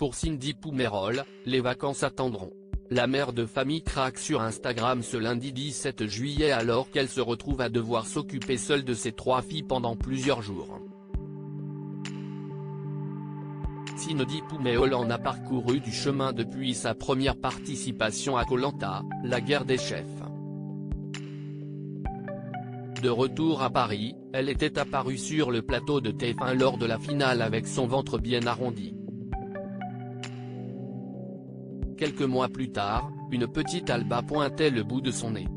Pour Cindy Poumerol, les vacances attendront. La mère de famille craque sur Instagram ce lundi 17 juillet alors qu'elle se retrouve à devoir s'occuper seule de ses 3 filles pendant plusieurs jours. Cindy Poumerol en a parcouru du chemin depuis sa première participation à Koh-Lanta, la guerre des chefs. De retour à Paris, elle était apparue sur le plateau de TF1 lors de la finale avec son ventre bien arrondi. Quelques mois plus tard, une petite Alba pointait le bout de son nez.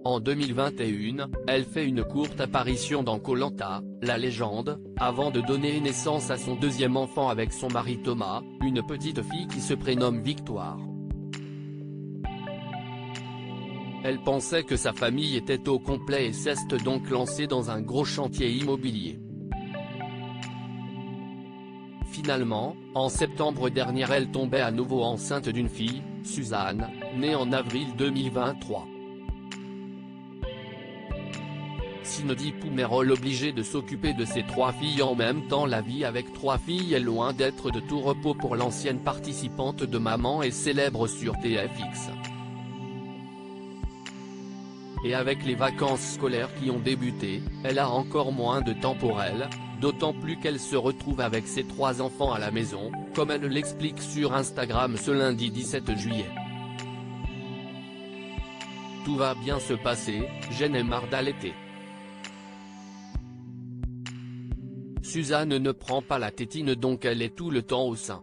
En 2021, elle fait une courte apparition dans Koh-Lanta, la légende, avant de donner naissance à son deuxième enfant avec son mari Thomas, une petite fille qui se prénomme Victoire. Elle pensait que sa famille était au complet et s'est donc lancée dans un gros chantier immobilier. Finalement, en septembre dernier elle tombait à nouveau enceinte d'une fille, Suzanne, née en avril 2023. Cindy Poumerol obligée de s'occuper de ses 3 filles en même temps. La vie avec 3 filles est loin d'être de tout repos pour l'ancienne participante de Maman est célèbre sur TFX. Et avec les vacances scolaires qui ont débuté, elle a encore moins de temps pour elle, d'autant plus qu'elle se retrouve avec ses 3 enfants à la maison, comme elle l'explique sur Instagram ce lundi 17 juillet. Tout va bien se passer, je n'ai marre d'allaiter. Suzanne ne prend pas la tétine donc elle est tout le temps au sein.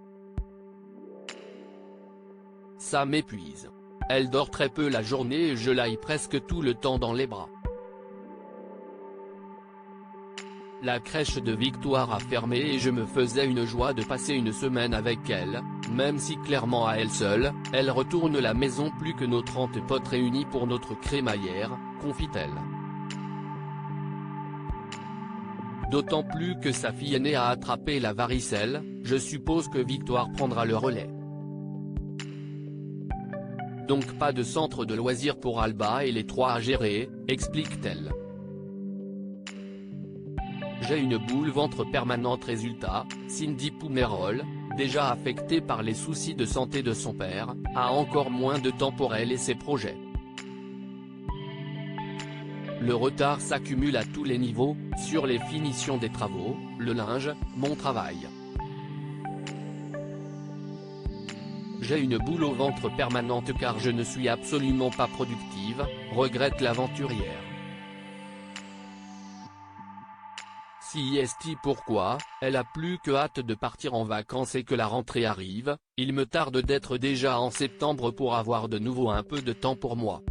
Ça m'épuise. Elle dort très peu la journée et je l'aille presque tout le temps dans les bras. La crèche de Victoire a fermé et je me faisais une joie de passer une semaine avec elle, même si clairement à elle seule, elle retourne la maison plus que nos 30 potes réunis pour notre crémaillère, confie-t-elle. D'autant plus que sa fille aînée a attrapé la varicelle, je suppose que Victoire prendra le relais. Donc pas de centre de loisirs pour Alba et les 3 à gérer, explique-t-elle. J'ai une boule ventre permanente. Résultat, Cindy Poumerol, déjà affectée par les soucis de santé de son père, a encore moins de temps pour elle et ses projets. Le retard s'accumule à tous les niveaux, sur les finitions des travaux, le linge, mon travail. J'ai une boule au ventre permanente car je ne suis absolument pas productive, regrette l'aventurière. Si est pourquoi, elle a plus que hâte de partir en vacances et que la rentrée arrive, il me tarde d'être déjà en septembre pour avoir de nouveau un peu de temps pour moi.